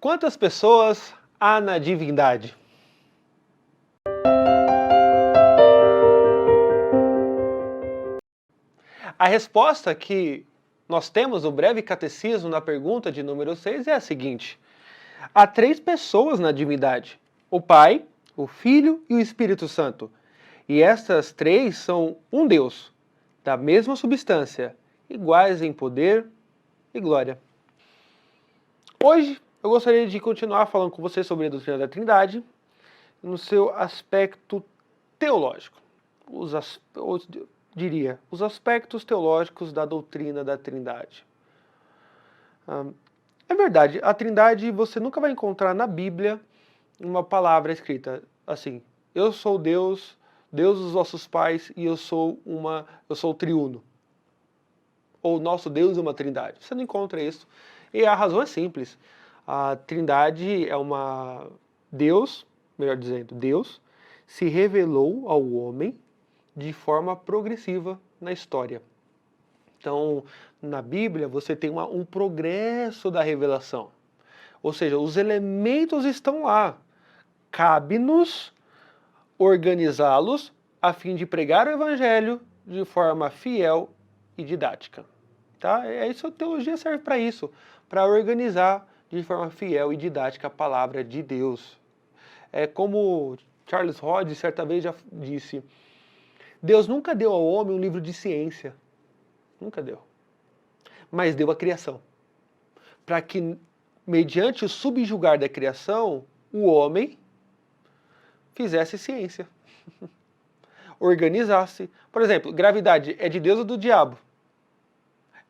Quantas pessoas há na divindade? A resposta que nós temos no breve catecismo na pergunta de número 6 é a seguinte: há 3 pessoas na divindade: o Pai, o Filho e o Espírito Santo. E estas 3 são um Deus, da mesma substância, iguais em poder e glória. Hoje eu gostaria de continuar falando com você sobre a doutrina da Trindade no seu aspecto teológico. Os aspectos teológicos da doutrina da Trindade. É verdade, a Trindade você nunca vai encontrar na Bíblia uma palavra escrita assim: eu sou Deus, Deus dos vossos pais e eu sou o triuno. Ou nosso Deus é uma Trindade. Você não encontra isso. E a razão é simples. A Trindade é Deus, melhor dizendo, Deus se revelou ao homem de forma progressiva na história. Então, na Bíblia, você tem um progresso da revelação. Ou seja, os elementos estão lá. Cabe-nos organizá-los a fim de pregar o Evangelho de forma fiel e didática. Tá? Isso, a teologia serve para isso, para organizar de forma fiel e didática a palavra de Deus. É como Charles Hodge certa vez já disse: Deus nunca deu ao homem um livro de ciência. Nunca deu. Mas deu a criação. Para que, mediante o subjugar da criação, o homem fizesse ciência. Organizasse. Por exemplo, gravidade é de Deus ou do diabo?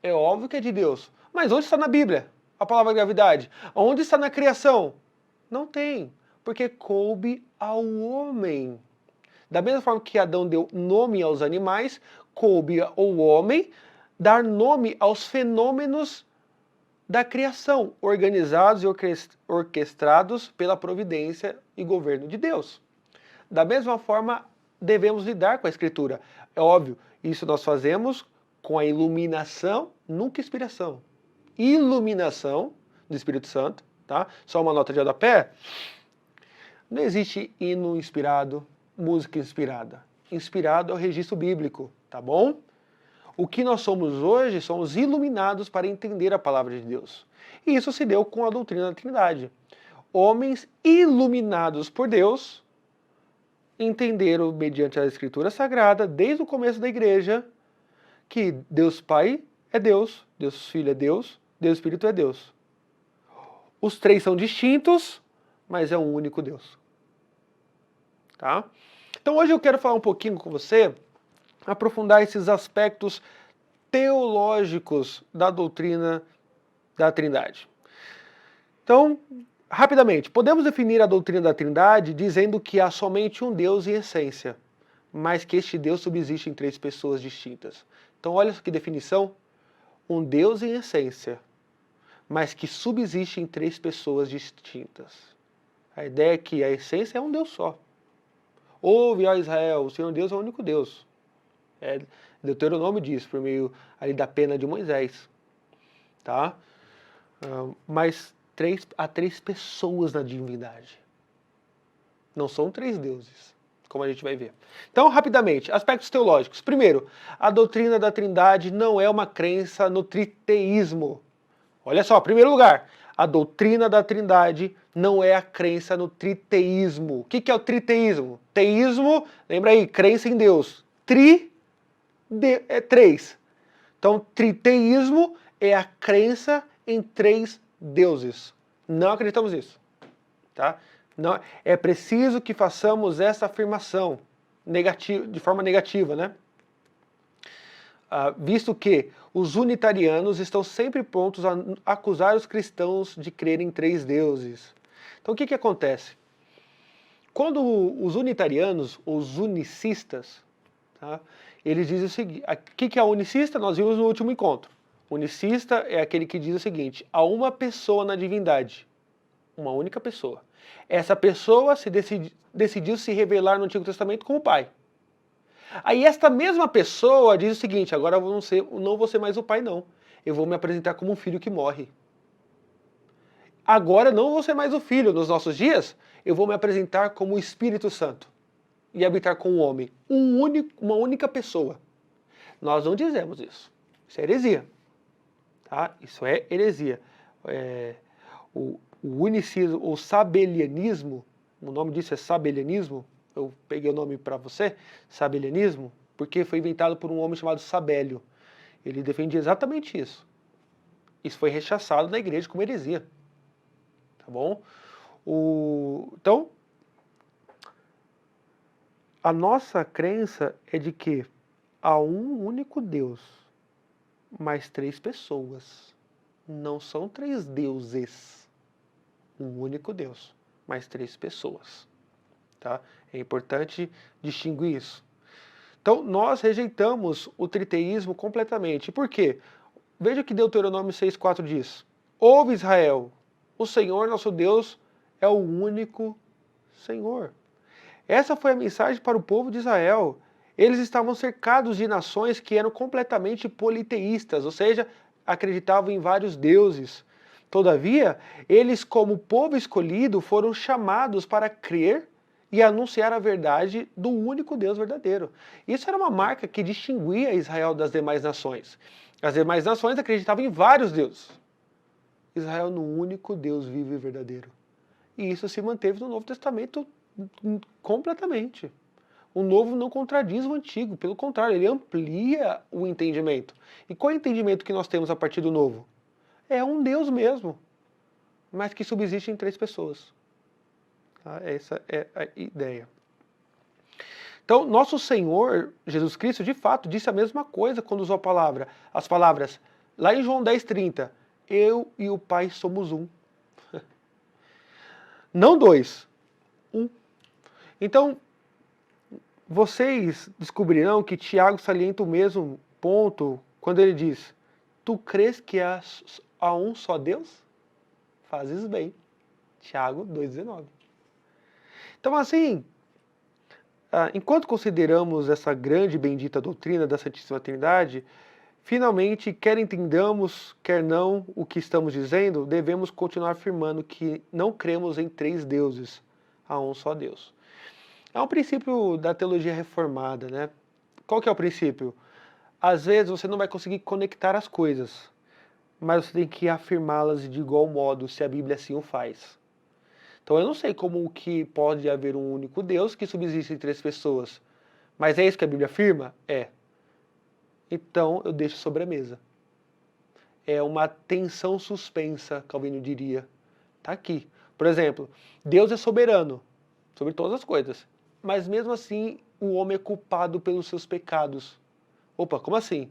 É óbvio que é de Deus. Mas onde está na Bíblia a palavra gravidade? Onde está na criação? Não tem. Porque coube ao homem. Da mesma forma que Adão deu nome aos animais, coube ao homem dar nome aos fenômenos da criação, organizados e orquestrados pela providência e governo de Deus. Da mesma forma, devemos lidar com a Escritura. É óbvio, isso nós fazemos com a iluminação, nunca inspiração. Iluminação do Espírito Santo, tá? Só uma nota de rodapé. Não existe hino inspirado, música inspirada. Inspirado é o registro bíblico, tá bom? O que nós somos hoje somos iluminados para entender a palavra de Deus. E isso se deu com a doutrina da Trindade. Homens iluminados por Deus entenderam, mediante a Escritura Sagrada, desde o começo da igreja, que Deus Pai é Deus, Deus Filho é Deus, Deus Espírito é Deus. Os 3 são distintos, mas é um único Deus. Tá? Então hoje eu quero falar um pouquinho com você, aprofundar esses aspectos teológicos da doutrina da Trindade. Então, rapidamente, podemos definir a doutrina da Trindade dizendo que há somente um Deus em essência, mas que este Deus subsiste em 3 pessoas distintas. Então, olha que definição: um Deus em essência, mas que subsiste em 3 pessoas distintas. A ideia é que a essência é um Deus só. Ouve, ó Israel, o Senhor Deus é o único Deus. Deuteronômio diz, por meio ali da pena de Moisés. Tá? Mas há 3 pessoas na divindade. Não são 3 deuses, como a gente vai ver. Então, rapidamente, aspectos teológicos. Primeiro, a doutrina da Trindade não é uma crença no triteísmo. Olha só, primeiro lugar, a doutrina da Trindade não é a crença no triteísmo. O que é o triteísmo? Teísmo, lembra aí, crença em Deus. 3. Então, triteísmo é a crença em 3 deuses. Não acreditamos nisso. Tá? Não, é preciso que façamos essa afirmação de forma negativa, né? Visto que os unitarianos estão sempre prontos a acusar os cristãos de crerem em 3 deuses. Então o que acontece? Quando os unitarianos, os unicistas, tá, eles dizem o seguinte: o que é unicista? Nós vimos no último encontro. Unicista é aquele que diz o seguinte: há uma pessoa na divindade, uma única pessoa. Essa pessoa decidiu se revelar no Antigo Testamento como Pai. Aí esta mesma pessoa diz o seguinte: agora eu não vou ser mais o pai não, eu vou me apresentar como um filho que morre. agora não vou ser mais o Filho, nos nossos dias, eu vou me apresentar como o Espírito Santo e habitar com o homem, uma única pessoa. Nós não dizemos isso. Isso é heresia. Tá? Isso é heresia. O unicismo, o sabelianismo, o nome disso é sabelianismo, eu peguei o nome para você, sabelianismo, porque foi inventado por um homem chamado Sabélio. Ele defendia exatamente isso. Isso foi rechaçado na igreja como heresia. Tá bom? Então, a nossa crença é de que há um único Deus, mais três pessoas. Não são três deuses. Um único Deus, mais três pessoas. Tá? É importante distinguir isso. Então, nós rejeitamos o triteísmo completamente. Por quê? Veja o que Deuteronômio 6,4 diz. Ouve, Israel, o Senhor nosso Deus é o único Senhor. Essa foi a mensagem para o povo de Israel. Eles estavam cercados de nações que eram completamente politeístas, ou seja, acreditavam em vários deuses. Todavia, eles, como povo escolhido, foram chamados para crer e anunciar a verdade do único Deus verdadeiro. Isso era uma marca que distinguia Israel das demais nações. As demais nações acreditavam em vários deuses. Israel no único Deus vivo e verdadeiro. E isso se manteve no Novo Testamento completamente. O novo não contradiz o antigo, pelo contrário, ele amplia o entendimento. E qual é o entendimento que nós temos a partir do novo? É um Deus mesmo, mas que subsiste em três pessoas. Tá? Essa é a ideia. Então, nosso Senhor Jesus Cristo, de fato, disse a mesma coisa quando usou as palavras, lá em João 10,30, eu e o Pai somos um. Não dois, um. Então, vocês descobrirão que Tiago salienta o mesmo ponto quando ele diz, tu crês que há um só Deus? Fazes bem. Tiago 2,19. Então, assim, enquanto consideramos essa grande e bendita doutrina da Santíssima Trindade, finalmente, quer entendamos, quer não, o que estamos dizendo, devemos continuar afirmando que não cremos em três deuses, há um só Deus. É um princípio da teologia reformada, né? Qual que é o princípio? Às vezes você não vai conseguir conectar as coisas, mas você tem que afirmá-las de igual modo, se a Bíblia assim o faz. Então eu não sei como que pode haver um único Deus que subsiste em três pessoas, mas é isso que a Bíblia afirma? É. Então eu deixo sobre a mesa. É uma tensão suspensa, Calvino diria. Está aqui. Por exemplo, Deus é soberano sobre todas as coisas, mas mesmo assim o homem é culpado pelos seus pecados. Opa, como assim?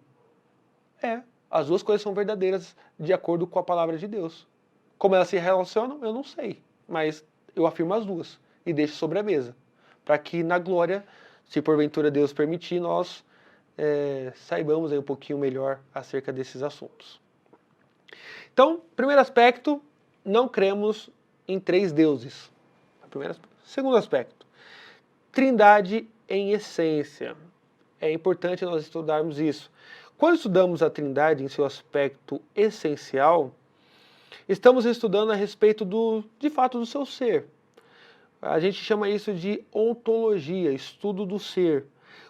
As duas coisas são verdadeiras de acordo com a palavra de Deus. Como elas se relacionam, eu não sei, mas eu afirmo as duas e deixo sobre a mesa, para que na glória, se porventura Deus permitir, nós saibamos aí um pouquinho melhor acerca desses assuntos. Então, primeiro aspecto, não cremos em três deuses. Segundo aspecto, Trindade em essência. É importante nós estudarmos isso. Quando estudamos a Trindade em seu aspecto essencial, estamos estudando a respeito de fato do seu ser. A gente chama isso de ontologia, estudo do ser.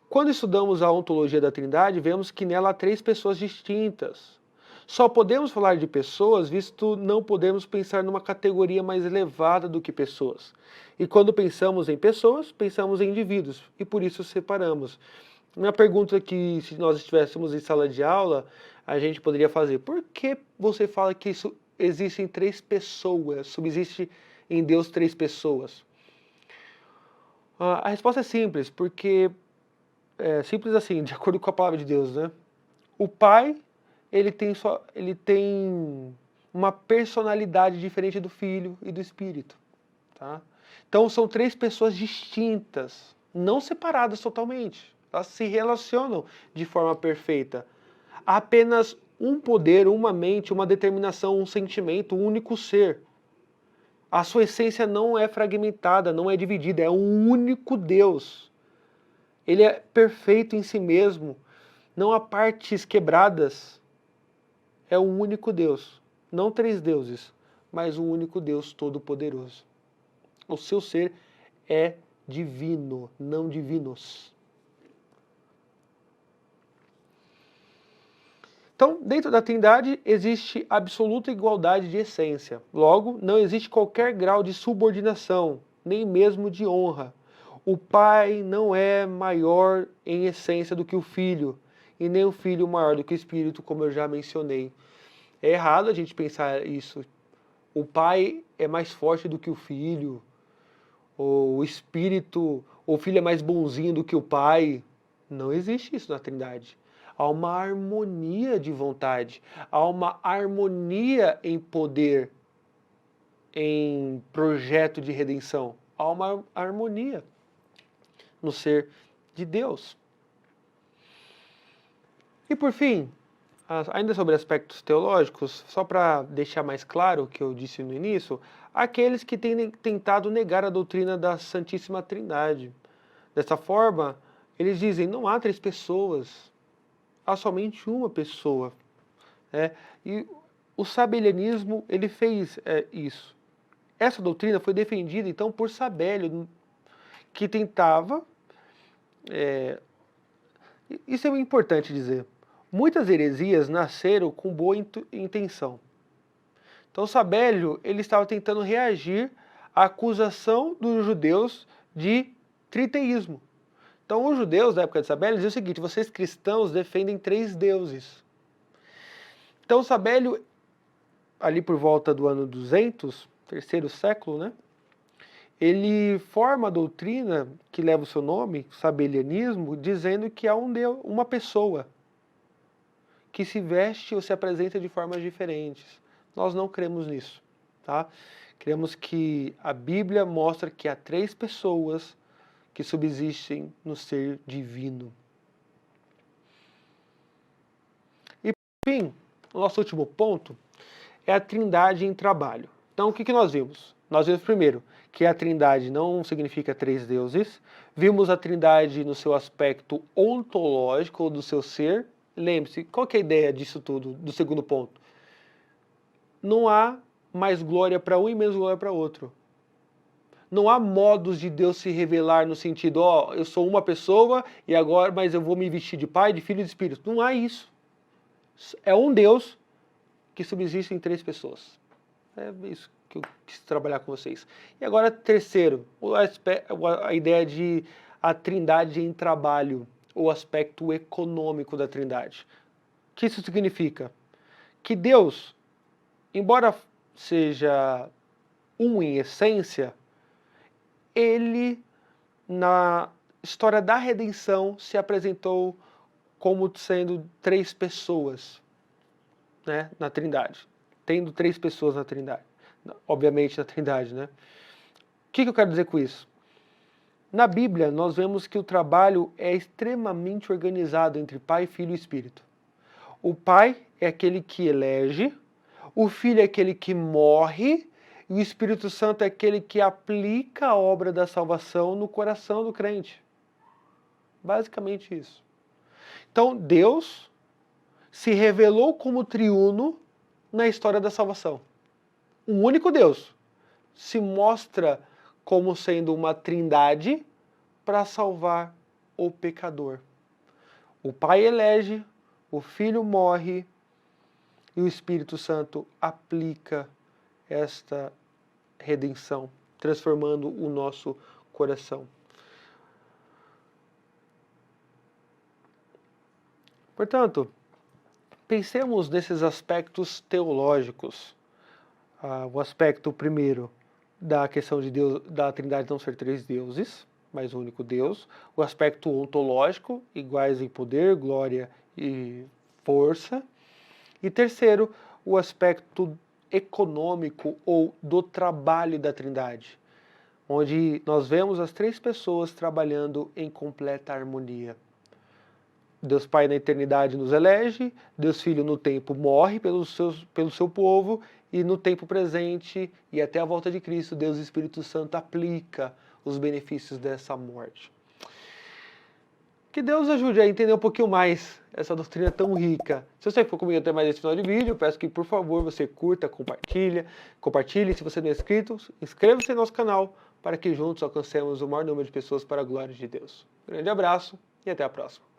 Quando estudamos a ontologia da Trindade, vemos que nela há três pessoas distintas. Só podemos falar de pessoas, visto não podemos pensar numa categoria mais elevada do que pessoas. E quando pensamos em pessoas, pensamos em indivíduos, e por isso separamos. Uma pergunta que, se nós estivéssemos em sala de aula, a gente poderia fazer: por que você fala que isso existem três pessoas, subsiste em Deus três pessoas? A resposta é simples, porque simples assim, de acordo com a palavra de Deus, né? O Pai, ele tem uma personalidade diferente do Filho e do Espírito, tá? Então são três pessoas distintas, não separadas totalmente. Elas se relacionam de forma perfeita. Há apenas um poder, uma mente, uma determinação, um sentimento, um único ser. A sua essência não é fragmentada, não é dividida, é um único Deus. Ele é perfeito em si mesmo, não há partes quebradas. É um único Deus, não três deuses, mas um único Deus Todo-Poderoso. O seu ser é divino, não divinos. Então, dentro da Trindade existe absoluta igualdade de essência. Logo, não existe qualquer grau de subordinação, nem mesmo de honra. O Pai não é maior em essência do que o Filho, e nem o Filho maior do que o Espírito, como eu já mencionei. É errado a gente pensar isso. O Pai é mais forte do que o Filho, ou o Espírito, ou o Filho é mais bonzinho do que o Pai. Não existe isso na Trindade. Há uma harmonia de vontade, há uma harmonia em poder, em projeto de redenção. Há uma harmonia no ser de Deus. E por fim, ainda sobre aspectos teológicos, só para deixar mais claro o que eu disse no início, aqueles que têm tentado negar a doutrina da Santíssima Trindade. Dessa forma, eles dizem, não há três pessoas, há somente uma pessoa. E o sabelianismo, ele fez isso. Essa doutrina foi defendida, então, por Sabélio, que tentava... isso é importante dizer. Muitas heresias nasceram com boa intenção. Então, Sabélio, ele estava tentando reagir à acusação dos judeus de triteísmo. Então, os judeus da época de Sabélio diziam o seguinte, vocês cristãos defendem três deuses. Então, Sabélio, ali por volta do ano 200, terceiro século, né? Ele forma a doutrina que leva o seu nome, o sabelianismo, dizendo que há um Deus, uma pessoa que se veste ou se apresenta de formas diferentes. Nós não cremos nisso, tá? Cremos que a Bíblia mostra que há três pessoas que subsistem no ser divino. E, por fim, o nosso último ponto é a Trindade em trabalho. Então, o que nós vimos? Nós vimos primeiro que a Trindade não significa três deuses. Vimos a Trindade no seu aspecto ontológico, ou do seu ser. Lembre-se, qual que é a ideia disso tudo, do segundo ponto? Não há mais glória para um e menos glória para outro. Não há modos de Deus se revelar no sentido, ó, eu sou uma pessoa e agora, mas eu vou me vestir de Pai, de Filho e de Espírito. Não há isso. É um Deus que subsiste em três pessoas. É isso que eu quis trabalhar com vocês. E agora, terceiro, a ideia de a Trindade em trabalho, o aspecto econômico da Trindade. O que isso significa? Que Deus, embora seja um em essência, ele, na história da redenção, se apresentou como sendo três pessoas, né, na Trindade. Tendo três pessoas na Trindade. Obviamente na Trindade, né? O que eu quero dizer com isso? Na Bíblia, nós vemos que o trabalho é extremamente organizado entre Pai, Filho e Espírito. O Pai é aquele que elege, o Filho é aquele que morre, e o Espírito Santo é aquele que aplica a obra da salvação no coração do crente. Basicamente isso. Então, Deus se revelou como triuno na história da salvação. Um único Deus se mostra como sendo uma trindade para salvar o pecador. O Pai elege, o Filho morre e o Espírito Santo aplica esta redenção, transformando o nosso coração. Portanto, pensemos nesses aspectos teológicos. O aspecto primeiro da questão de Deus, da Trindade não ser três deuses, mas um único Deus. O aspecto ontológico, iguais em poder, glória e força. E terceiro, o aspecto econômico ou do trabalho da Trindade, onde nós vemos as três pessoas trabalhando em completa harmonia. Deus Pai na eternidade nos elege, Deus Filho no tempo morre pelo seu povo, e no tempo presente e até a volta de Cristo, Deus Espírito Santo aplica os benefícios dessa morte. Que Deus ajude a entender um pouquinho mais essa doutrina tão rica. Se você for comigo até mais esse final de vídeo, eu peço que, por favor, você curta, compartilhe. Se você não é inscrito, inscreva-se no nosso canal para que juntos alcancemos o maior número de pessoas para a glória de Deus. Um grande abraço e até a próxima.